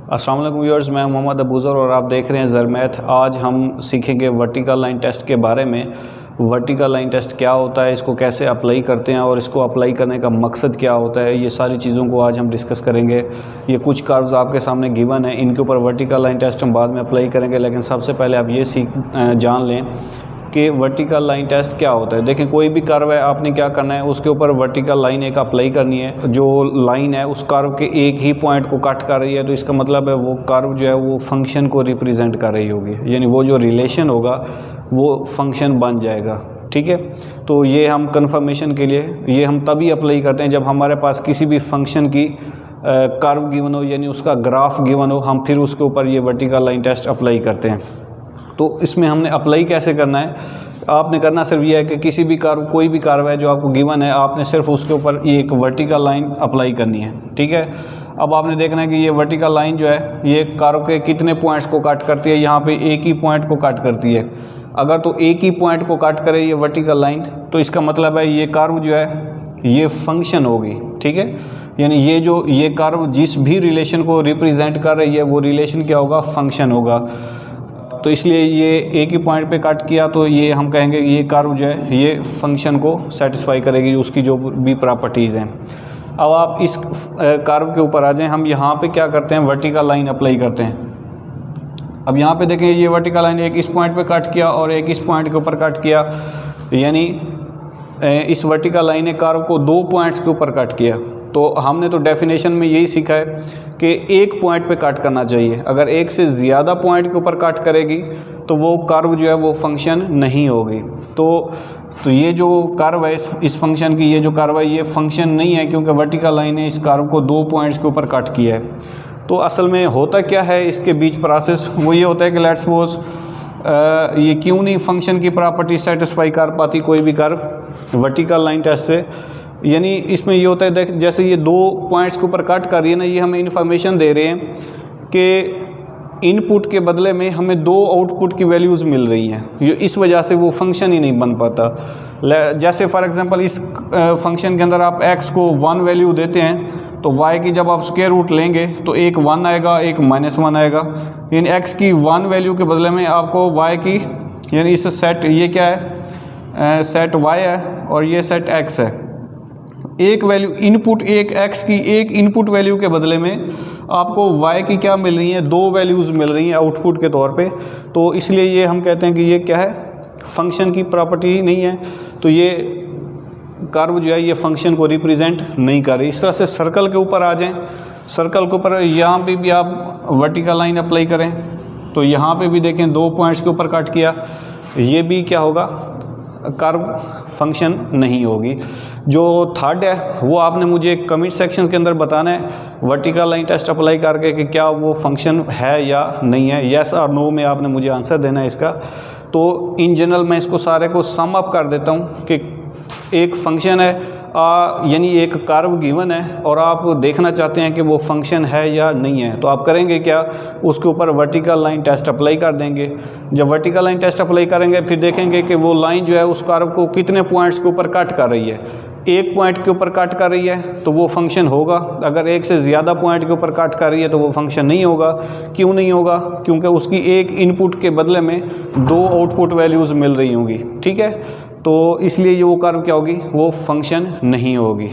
अस्सलाम वालेकुम व्यूअर्स, मैं मोहम्मद अबूज़र और आप देख रहे हैं ज़र मैथ। आज हम सीखेंगे वर्टिकल लाइन टेस्ट के बारे में। वर्टिकल लाइन टेस्ट क्या होता है, इसको कैसे अप्लाई करते हैं और इसको अप्लाई करने का मकसद क्या होता है, ये सारी चीज़ों को आज हम डिस्कस करेंगे। ये कुछ कर्व्स आपके सामने गिवन है, इनके ऊपर वर्टिकल लाइन टेस्ट हम बाद में अप्लाई करेंगे, लेकिन सबसे पहले आप ये जान लें कि वर्टिकल लाइन टेस्ट क्या होता है। देखें, कोई भी कर्व है, आपने क्या करना है, उसके ऊपर वर्टिकल लाइन एक अप्लाई करनी है। जो लाइन है उस कर्व के एक ही पॉइंट को कट कर रही है, तो इसका मतलब है वो कर्व जो है वो फंक्शन को रिप्रेजेंट कर रही होगी, यानी वो जो रिलेशन होगा वो फंक्शन बन जाएगा। ठीक है, तो ये हम कंफर्मेशन के लिए ये हम तभी अप्लाई करते हैं जब हमारे पास किसी भी फंक्शन की कर्व गिवन हो, यानी उसका ग्राफ गिवन हो, हम फिर उसके ऊपर ये वर्टिकल लाइन टेस्ट अप्लाई करते हैं। तो इसमें हमने अप्लाई कैसे करना है, आपने करना सिर्फ ये है कि किसी भी कर्व, कोई भी कर्व है जो आपको गिवन है, आपने सिर्फ उसके ऊपर ये एक वर्टिकल लाइन अप्लाई करनी है। ठीक है, अब आपने देखना है कि ये वर्टिकल लाइन जो है ये कर्व के कितने पॉइंट्स को कट करती है। यहाँ पे एक ही पॉइंट को कट करती है। अगर तो एक ही पॉइंट को कट करे ये वर्टिकल लाइन, तो इसका मतलब है ये कर्व जो है ये फंक्शन होगी। ठीक है, यानी ये कर्व जिस भी रिलेशन को रिप्रेजेंट कर रही है वो रिलेशन क्या होगा, फंक्शन होगा। तो इसलिए ये एक ही पॉइंट पे कट किया, तो ये हम कहेंगे ये कर्व जो है ये फंक्शन को सेटिस्फाई करेगी, उसकी जो भी प्रॉपर्टीज़ हैं। अब आप इस कर्व के ऊपर आ जाएं। हम यहाँ पे क्या करते हैं, वर्टिकल लाइन अप्लाई करते हैं। अब यहाँ पे देखें, ये वर्टिकल लाइन एक इस पॉइंट पे कट किया और एक इस पॉइंट के ऊपर कट किया, यानी इस वर्टिकल लाइन ने कर्व को दो पॉइंट्स के ऊपर कट किया। तो हमने तो डेफिनेशन में यही सीखा है कि एक पॉइंट पे कट करना चाहिए। अगर एक से ज़्यादा पॉइंट के ऊपर कट करेगी तो वो कर्व जो है वो फंक्शन नहीं होगी। तो ये जो कर्व है इस फंक्शन की, ये जो कर्व है ये फंक्शन नहीं है, क्योंकि वर्टिकल लाइन ने इस कर्व को दो पॉइंट्स के ऊपर कट किया है। तो असल में होता क्या है इसके बीच प्रोसेस, वो ये होता है कि लेट्स सपोज ये क्यों नहीं फंक्शन की प्रॉपर्टी सेटिस्फाई कर पाती कोई भी कर्व वर्टिकल लाइन टेस्ट से। यानी इसमें ये होता है, देख जैसे ये दो पॉइंट्स के ऊपर कट कर रही है ना, ये हमें इन्फॉर्मेशन दे रहे हैं कि इनपुट के बदले में हमें दो आउटपुट की वैल्यूज़ मिल रही हैं। ये इस वजह से वो फंक्शन ही नहीं बन पाता। जैसे फॉर एग्जांपल इस फंक्शन के अंदर आप x को 1 वैल्यू देते हैं, तो y की जब आप स्क्वायर रूट लेंगे तो एक 1 आएगा, एक -1 आएगा। यानी x की 1 वैल्यू के बदले में आपको y की, यानी इस सेट ये क्या है, सेट y है और ये सेट x है। एक वैल्यू इनपुट, एक x की एक इनपुट वैल्यू के बदले में आपको y की क्या मिल रही है, दो वैल्यूज़ मिल रही हैं आउटपुट के तौर पे। तो इसलिए ये हम कहते हैं कि ये क्या है, फंक्शन की प्रॉपर्टी ही नहीं है। तो ये कर्व जो है ये फंक्शन को रिप्रेजेंट नहीं कर रही। इस तरह से सर्कल के ऊपर आ जाएं। सर्कल के ऊपर यहाँ पे भी आप वर्टिकल लाइन अप्लाई करें, तो यहाँ पे भी देखें दो पॉइंट्स के ऊपर कट किया, ये भी क्या होगा, कर्व फंक्शन नहीं होगी। जो थर्ड है वो आपने मुझे कमेंट सेक्शन के अंदर बताना है वर्टिकल लाइन टेस्ट अप्लाई करके कि क्या वो फंक्शन है या नहीं है। येस और नो में आपने मुझे आंसर देना है इसका। तो इन जनरल मैं इसको सारे को सम अप कर देता हूँ कि एक फंक्शन है, यानी एक कर्व गिवन है और आप देखना चाहते हैं कि वो फंक्शन है या नहीं है। तो आप करेंगे क्या, उसके ऊपर वर्टिकल लाइन टेस्ट अप्लाई कर देंगे। जब वर्टिकल लाइन टेस्ट अप्लाई करेंगे फिर देखेंगे कि वो लाइन जो है उस कर्व को कितने पॉइंट्स के ऊपर कट कर रही है। एक पॉइंट के ऊपर कट कर रही है तो वो फंक्शन होगा। अगर एक से ज़्यादा पॉइंट के ऊपर कट कर रही है तो वो फंक्शन नहीं होगा। क्यों नहीं होगा, क्योंकि उसकी एक इनपुट के बदले में दो आउटपुट वैल्यूज़ मिल रही होंगी। ठीक है, तो इसलिए ये वो कर्व क्या होगी, वो फंक्शन नहीं होगी।